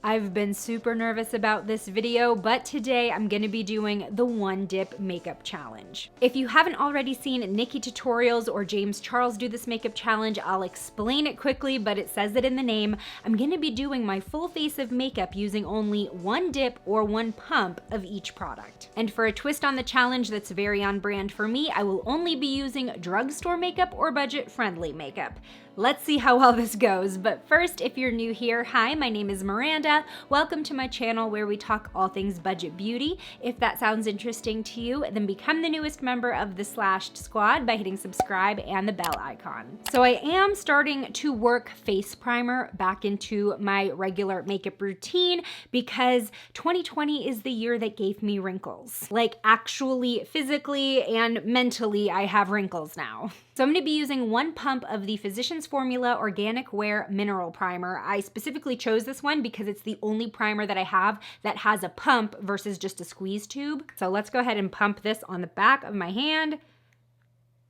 I've been super nervous about this video, but today I'm gonna be doing the One Dip Makeup Challenge. If you haven't already seen Nikki tutorials or James Charles do this makeup challenge, I'll explain it quickly, but it says it in the name. I'm gonna be doing my full face of makeup using only one dip or one pump of each product. And for a twist on the challenge that's very on brand for me, I will only be using drugstore makeup or budget-friendly makeup. Let's see how well this goes, but first, if you're new here, hi, my name is Miranda. Welcome to my channel where we talk all things budget beauty. If that sounds interesting to you, then become the newest member of the Slashed Squad by hitting subscribe and the bell icon. So I am starting to work face primer back into my regular makeup routine because 2020 is the year that gave me wrinkles. Like actually, physically and mentally, I have wrinkles now. So I'm gonna be using one pump of the Physicians Formula Organic Wear Mineral Primer. I specifically chose this one because it's the only primer that I have that has a pump versus just a squeeze tube. So let's go ahead and pump this on the back of my hand.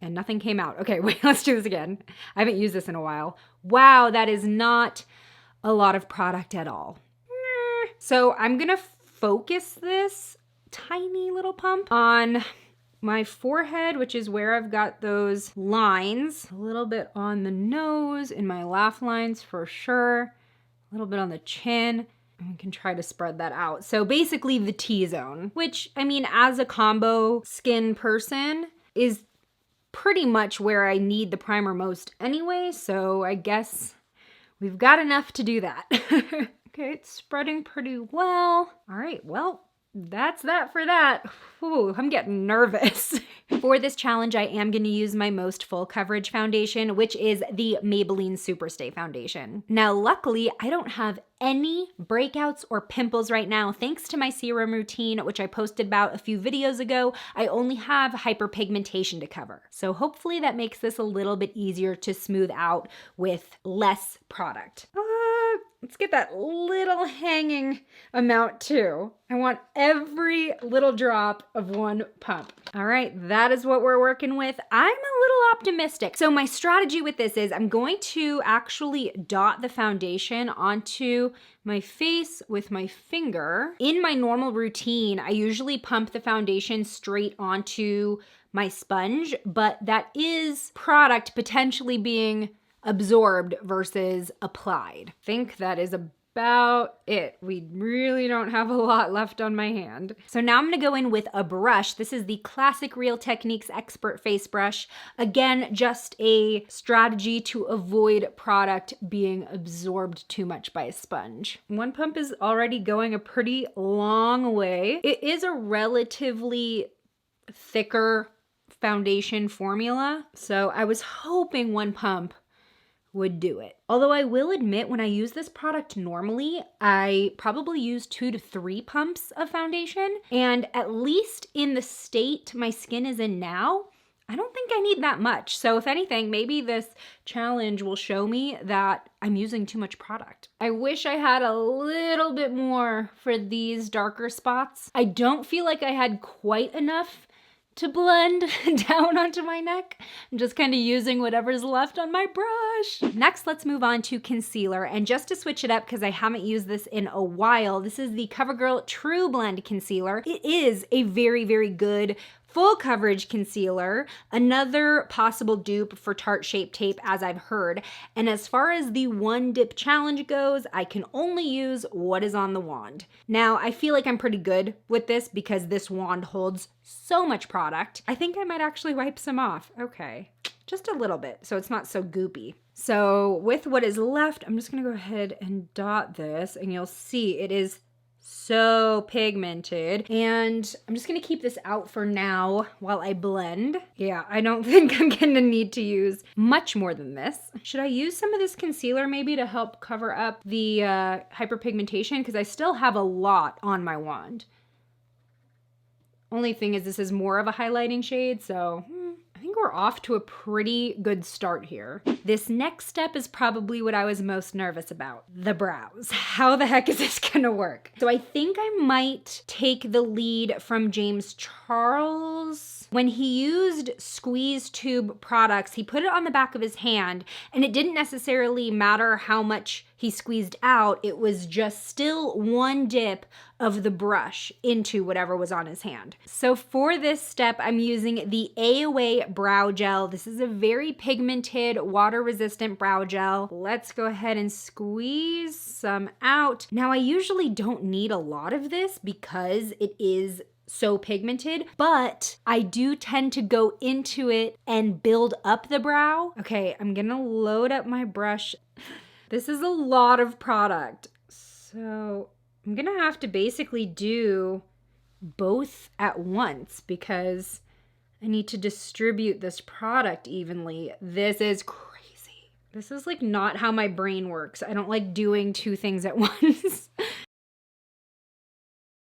And nothing came out. Okay, wait, let's do this again. I haven't used this in a while. Wow, that is not a lot of product at all. So I'm gonna focus this tiny little pump on my forehead, which is where I've got those lines, a little bit on the nose, in my laugh lines for sure, a little bit on the chin, and we can try to spread that out. So basically the T-zone, which, I mean, as a combo skin person, is pretty much where I need the primer most anyway, so I guess we've got enough to do that. Okay, it's spreading pretty well. All right, well, that's that for that. Ooh, I'm getting nervous. For this challenge, I am going to use my most full coverage foundation, which is the Maybelline SuperStay foundation. Now, luckily, I don't have any breakouts or pimples right now, thanks to my serum routine, which I posted about a few videos ago. I only have hyperpigmentation to cover. So hopefully that makes this a little bit easier to smooth out with less product. Let's get that little hanging amount too. I want every little drop of one pump. All right, that is what we're working with. I'm a little optimistic. So my strategy with this is I'm going to actually dot the foundation onto my face with my finger. In my normal routine, I usually pump the foundation straight onto my sponge, but that is product potentially being absorbed versus applied. I think that is about it. We really don't have a lot left on my hand. So now I'm gonna go in with a brush. This is the classic Real Techniques Expert Face Brush. Again, just a strategy to avoid product being absorbed too much by a sponge. One pump is already going a pretty long way. It is a relatively thicker foundation formula, so I was hoping one pump would do it. Although I will admit, when I use this product normally, I probably use 2 to 3 pumps of foundation. And at least in the state my skin is in now, I don't think I need that much. So if anything, maybe this challenge will show me that I'm using too much product. I wish I had a little bit more for these darker spots. I don't feel like I had quite enough to blend down onto my neck. I'm just kind of using whatever's left on my brush. Next, let's move on to concealer. And just to switch it up, because I haven't used this in a while, this is the Covergirl truBlend Concealer. It is a very, very good full coverage concealer, another possible dupe for Tarte Shape Tape, as I've heard. And as far as the one dip challenge goes, I can only use what is on the wand. Now, I feel like I'm pretty good with this because this wand holds so much product. I think I might actually wipe some off. Okay, just a little bit, so it's not so goopy. So with what is left, I'm just gonna go ahead and dot this, and you'll see it is so pigmented. And I'm just gonna keep this out for now while I blend. Yeah, I don't think I'm gonna need to use much more than this. Should I use some of this concealer maybe to help cover up the hyperpigmentation? Because I still have a lot on my wand. Only thing is this is more of a highlighting shade, so I think we're off to a pretty good start here. This next step is probably what I was most nervous about, the brows. How the heck is this gonna work? So I think I might take the lead from James Charles. When he used squeeze tube products, he put it on the back of his hand, and it didn't necessarily matter how much he squeezed out, it was just still one dip of the brush into whatever was on his hand. So for this step, I'm using the AOA Brow Gel. This is a very pigmented, water-resistant brow gel. Let's go ahead and squeeze some out. Now, I usually don't need a lot of this because it is so pigmented, but I do tend to go into it and build up the brow. Okay, I'm gonna load up my brush. This is a lot of product, so I'm gonna have to basically do both at once because I need to distribute this product evenly. This is crazy. This is like not how my brain works. I don't like doing two things at once.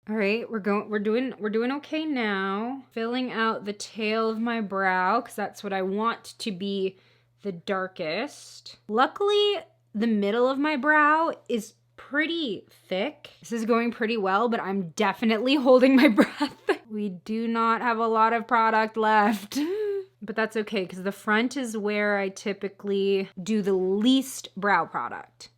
All right, we're doing okay now. Filling out the tail of my brow because that's what I want to be the darkest. Luckily, the middle of my brow is pretty thick. This is going pretty well, but I'm definitely holding my breath. We do not have a lot of product left. But that's okay because the front is where I typically do the least brow product.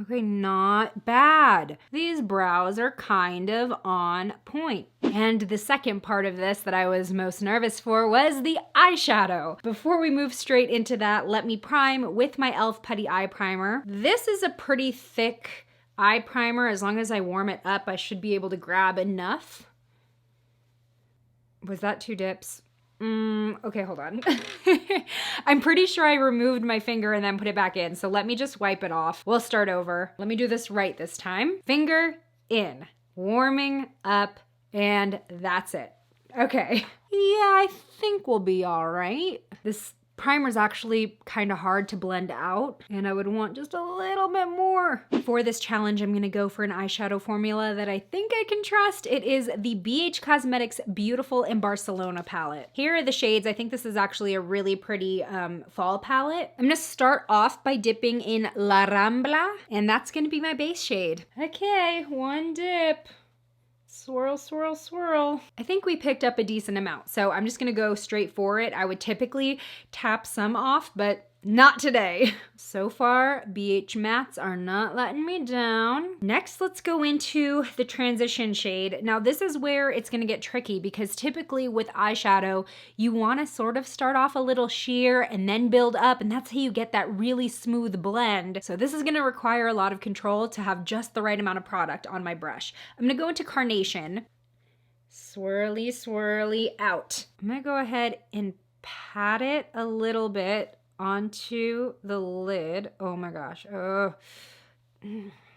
Okay, not bad. These brows are kind of on point. And the second part of this that I was most nervous for was the eyeshadow. Before we move straight into that, let me prime with my e.l.f. Putty Eye Primer. This is a pretty thick eye primer. As long as I warm it up, I should be able to grab enough. Was that 2 dips? Okay, hold on. I'm pretty sure I removed my finger and then put it back in. So let me just wipe it off. We'll start over. Let me do this right this time. Finger in, warming up, and that's it. Okay. Yeah, I think we'll be all right. This primer's actually kind of hard to blend out, and I would want just a little bit more. For this challenge, I'm gonna go for an eyeshadow formula that I think I can trust. It is the BH Cosmetics Beautiful in Barcelona palette. Here are the shades. I think this is actually a really pretty fall palette. I'm gonna start off by dipping in La Rambla, and that's gonna be my base shade. Okay, 1 dip. Swirl, swirl, swirl. I think we picked up a decent amount, so I'm just gonna go straight for it. I would typically tap some off, but not today. So far, BH mattes are not letting me down. Next, let's go into the transition shade. Now, this is where it's gonna get tricky because typically with eyeshadow, you wanna sort of start off a little sheer and then build up, and that's how you get that really smooth blend. So this is gonna require a lot of control to have just the right amount of product on my brush. I'm gonna go into Carnation. Swirly, swirly out. I'm gonna go ahead and pat it a little bit onto the lid. Oh my gosh. Oh,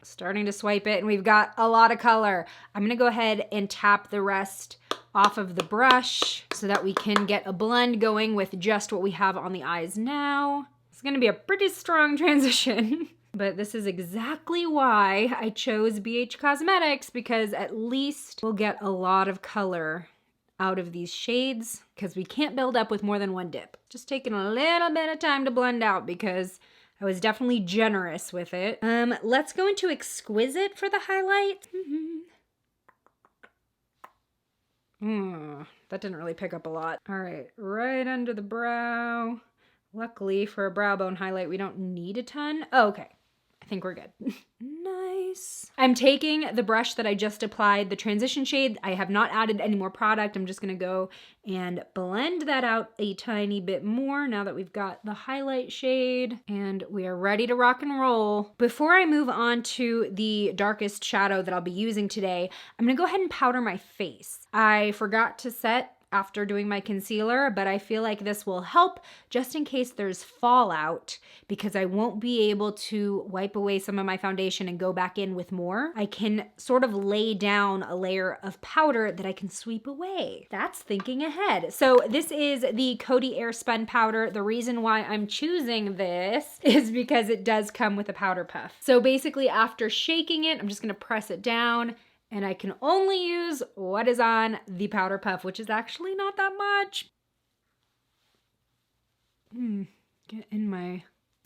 starting to swipe it, and we've got a lot of color. I'm gonna go ahead and tap the rest off of the brush so that we can get a blend going with just what we have on the eyes now. It's gonna be a pretty strong transition. But this is exactly why I chose BH Cosmetics, because at least we'll get a lot of color out of these shades because we can't build up with more than 1 dip. Just taking a little bit of time to blend out because I was definitely generous with it. Let's go into Exquisite for the highlight. That didn't really pick up a lot. All right, right under the brow. Luckily for a brow bone highlight, we don't need a ton. Oh, okay. I think we're good. Nice. I'm taking the brush that I just applied the transition shade. I have not added any more product. I'm just gonna go and blend that out a tiny bit more now that we've got the highlight shade, and we are ready to rock and roll. Before I move on to the darkest shadow that I'll be using today, I'm gonna go ahead and powder my face. I forgot to set after doing my concealer, but I feel like this will help just in case there's fallout because I won't be able to wipe away some of my foundation and go back in with more. I can sort of lay down a layer of powder that I can sweep away. That's thinking ahead. So this is the Coty Airspun powder. The reason why I'm choosing this is because it does come with a powder puff. So basically after shaking it, I'm just gonna press it down, and I can only use what is on the powder puff, which is actually not that much. Get in my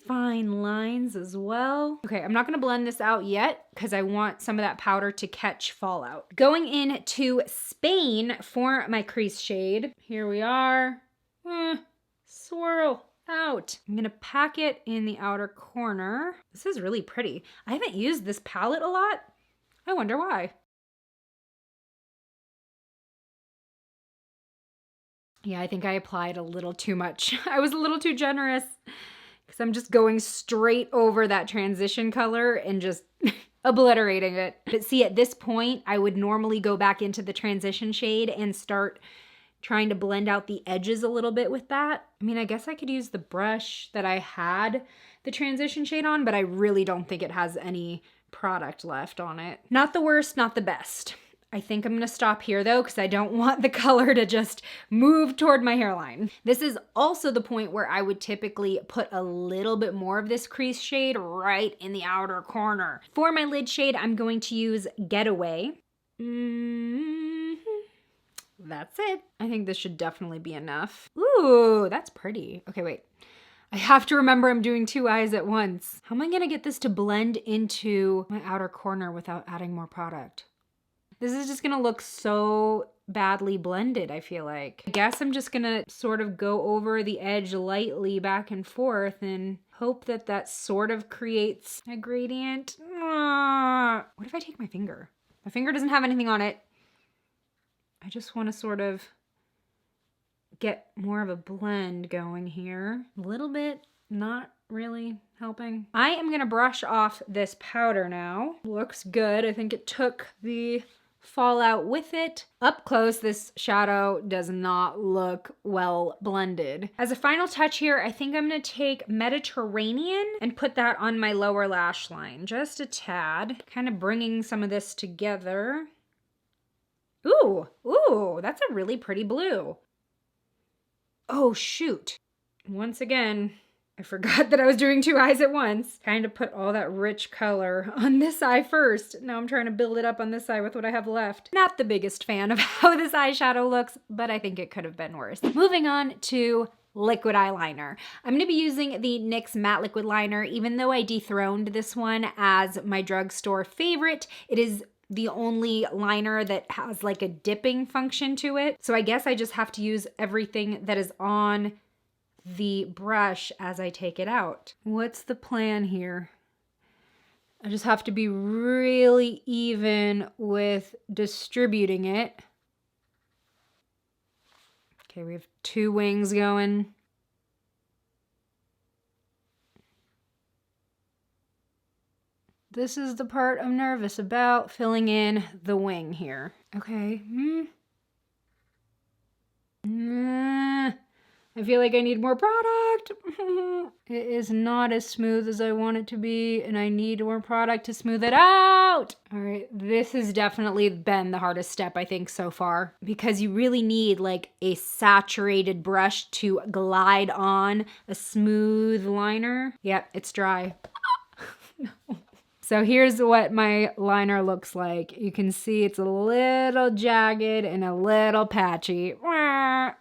fine lines as well. Okay, I'm not gonna blend this out yet because I want some of that powder to catch fallout. Going into Spain for my crease shade. Here we are. Swirl. out. I'm gonna pack it in the outer corner. This is really pretty. I haven't used this palette a lot. I wonder why. Yeah, I think I applied a little too much. I was a little too generous because I'm just going straight over that transition color and just obliterating it. But see, at this point, I would normally go back into the transition shade and start trying to blend out the edges a little bit with that. I mean, I guess I could use the brush that I had the transition shade on, but I really don't think it has any product left on it. Not the worst, not the best. I think I'm gonna stop here though, because I don't want the color to just move toward my hairline. This is also the point where I would typically put a little bit more of this crease shade right in the outer corner. For my lid shade, I'm going to use Getaway. That's it. I think this should definitely be enough. Ooh, that's pretty. Okay, wait. I have to remember I'm doing two eyes at once. How am I gonna get this to blend into my outer corner without adding more product? This is just gonna look so badly blended, I feel like. I guess I'm just gonna sort of go over the edge lightly back and forth and hope that that sort of creates a gradient. What if I take my finger? My finger doesn't have anything on it. I just wanna sort of get more of a blend going here. A little bit, not really helping. I am gonna brush off this powder now. Looks good. I think it took the fallout with it. Up close, this shadow does not look well blended. As a final touch here, I think I'm gonna take Mediterranean and put that on my lower lash line, just a tad, kind of bringing some of this together. Ooh, that's a really pretty blue. Oh shoot. Once again, I forgot that I was doing two eyes at once. Trying to put all that rich color on this eye first. Now I'm trying to build it up on this eye with what I have left. Not the biggest fan of how this eyeshadow looks, but I think it could have been worse. Moving on to liquid eyeliner. I'm gonna be using the NYX Matte Liquid Liner. Even though I dethroned this one as my drugstore favorite, it is the only liner that has like a dipping function to it. So I guess I just have to use everything that is on the brush as I take it out. What's the plan here? I just have to be really even with distributing it. Okay, we have two wings going. This is the part I'm nervous about, filling in the wing here. Okay. I feel like I need more product. It is not as smooth as I want it to be, and I need more product to smooth it out. All right, this has definitely been the hardest step, I think, so far, because you really need like a saturated brush to glide on a smooth liner. Yep, it's dry. No. So here's what my liner looks like. You can see it's a little jagged and a little patchy.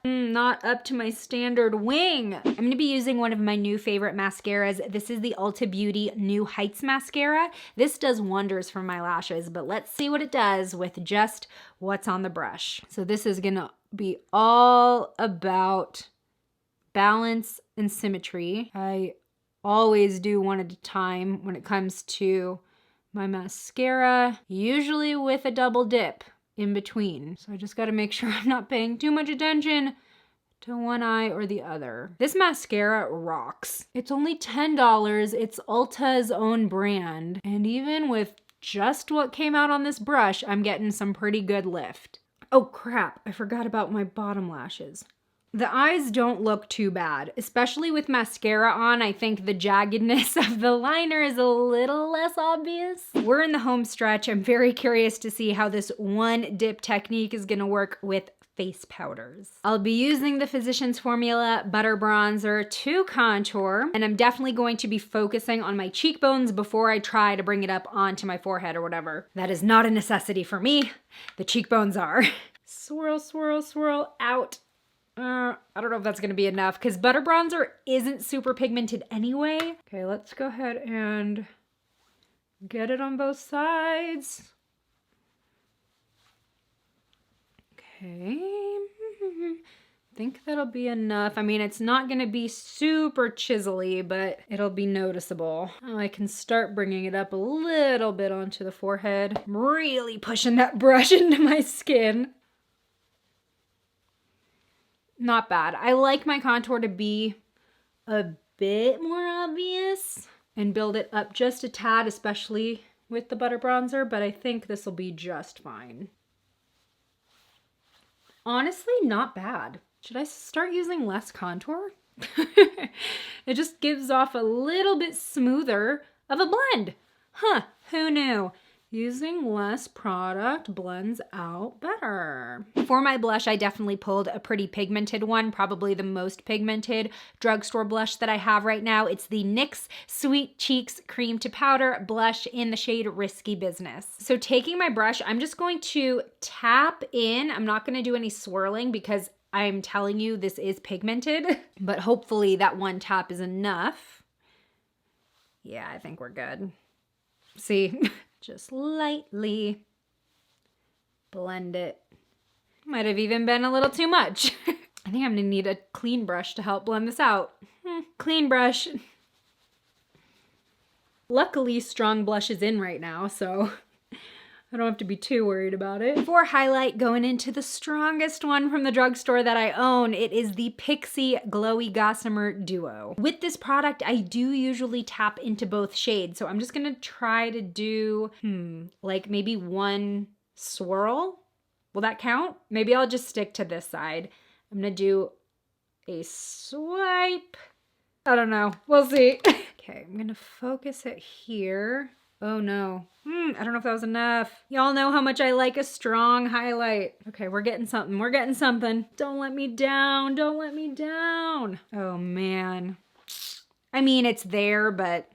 Not up to my standard wing. I'm gonna be using one of my new favorite mascaras. This is the Ulta Beauty New Heights Mascara. This does wonders for my lashes, but let's see what it does with just what's on the brush. So this is gonna be all about balance and symmetry. I always do one at a time when it comes to my mascara, usually with a double dip in between. So I just gotta make sure I'm not paying too much attention to one eye or the other. This mascara rocks. It's only $10. It's Ulta's own brand. And even with just what came out on this brush, I'm getting some pretty good lift. Oh crap, I forgot about my bottom lashes. The eyes don't look too bad, especially with mascara on. I think the jaggedness of the liner is a little less obvious. We're in the home stretch. I'm very curious to see how this one dip technique is gonna work with face powders. I'll be using the Physicians Formula Butter Bronzer to contour, and I'm definitely going to be focusing on my cheekbones before I try to bring it up onto my forehead or whatever. That is not a necessity for me. The cheekbones are. Swirl, swirl, swirl out. I don't know if that's gonna be enough because butter bronzer isn't super pigmented anyway. Okay, let's go ahead and get it on both sides. Okay. think that'll be enough. I mean, it's not gonna be super chiselly, but it'll be noticeable. Oh, I can start bringing it up a little bit onto the forehead. I'm really pushing that brush into my skin. Not bad. I like my contour to be a bit more obvious and build it up just a tad, especially with the butter bronzer, but I think this will be just fine. Honestly, not bad. Should I start using less contour? It just gives off a little bit smoother of a blend. Huh, who knew? Using less product blends out better. For my blush, I definitely pulled a pretty pigmented one, probably the most pigmented drugstore blush that I have right now. It's the NYX Sweet Cheeks Cream to Powder blush in the shade Risky Business. So taking my brush, I'm just going to tap in. I'm not gonna do any swirling because I'm telling you this is pigmented, but hopefully that one tap is enough. Yeah, I think we're good. See? Just lightly blend it. Might have even been a little too much. I think I'm gonna need a clean brush to help blend this out. Clean brush. Luckily, strong blush is in right now, so I don't have to be too worried about it. For highlight, going into the strongest one from the drugstore that I own, it is the Pixie Glowy Gossamer Duo. With this product, I do usually tap into both shades, so I'm just gonna try to do, like maybe one swirl. Will that count? Maybe I'll just stick to this side. I'm gonna do a swipe. I don't know, we'll see. Okay, I'm gonna focus it here. Oh no, I don't know if that was enough. Y'all know how much I like a strong highlight. Okay, we're getting something, we're getting something. Don't let me down, don't let me down. Oh man. I mean, it's there, but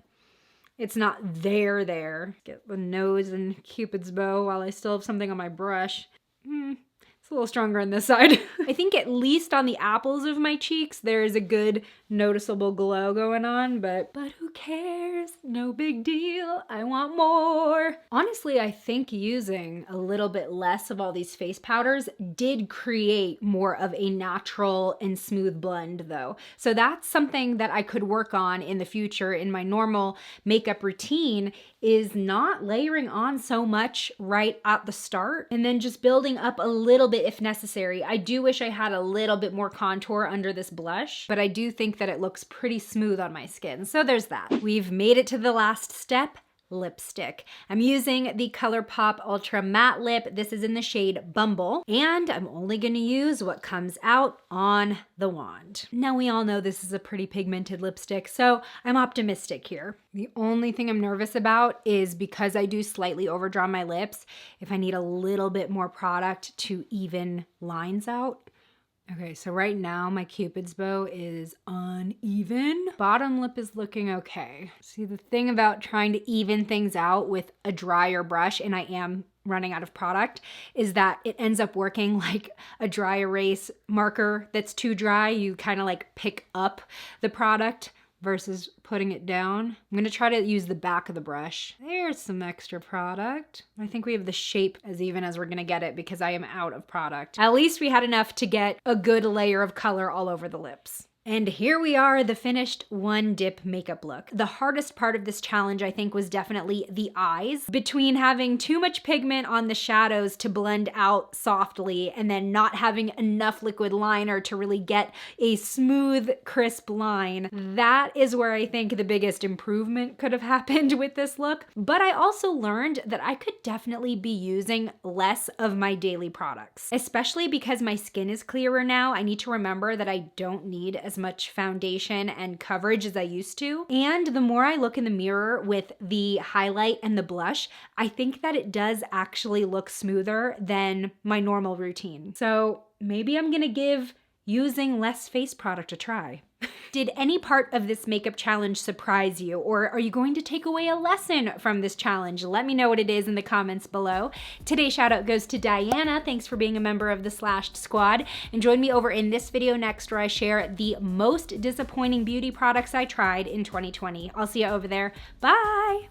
it's not there. Get the nose and Cupid's bow while I still have something on my brush. It's a little stronger on this side. I think at least on the apples of my cheeks, there is a good noticeable glow going on, but who cares? No big deal. I want more. Honestly, I think using a little bit less of all these face powders did create more of a natural and smooth blend though. So that's something that I could work on in the future in my normal makeup routine, is not layering on so much right at the start and then just building up a little bit if necessary. I do wish I had a little bit more contour under this blush, but I do think that it looks pretty smooth on my skin. So there's that. We've made it to the last step. Lipstick. I'm using the ColourPop Ultra Matte Lip. This is in the shade Bumble, and I'm only gonna use what comes out on the wand. Now we all know this is a pretty pigmented lipstick, so I'm optimistic here. The only thing I'm nervous about is because I do slightly overdraw my lips, if I need a little bit more product to even lines out. Okay, so right now my Cupid's bow is uneven. Bottom lip is looking okay. See, the thing about trying to even things out with a drier brush, and I am running out of product, is that it ends up working like a dry erase marker that's too dry. You kind of like pick up the product versus putting it down. I'm gonna try to use the back of the brush. There's some extra product. I think we have the shape as even as we're gonna get it because I am out of product. At least we had enough to get a good layer of color all over the lips. And here we are, the finished one dip makeup look. The hardest part of this challenge, I think, was definitely the eyes. Between having too much pigment on the shadows to blend out softly and then not having enough liquid liner to really get a smooth, crisp line, that is where I think the biggest improvement could have happened with this look. But I also learned that I could definitely be using less of my daily products, especially because my skin is clearer now. I need to remember that I don't need as much foundation and coverage as I used to. And the more I look in the mirror with the highlight and the blush, I think that it does actually look smoother than my normal routine. So maybe I'm gonna give using less face product a try. Did any part of this makeup challenge surprise you, or are you going to take away a lesson from this challenge? Let me know what it is in the comments below. Today's shout out goes to Diana. Thanks for being a member of the Slashed Squad. And join me over in this video next where I share the most disappointing beauty products I tried in 2020. I'll see you over there. Bye!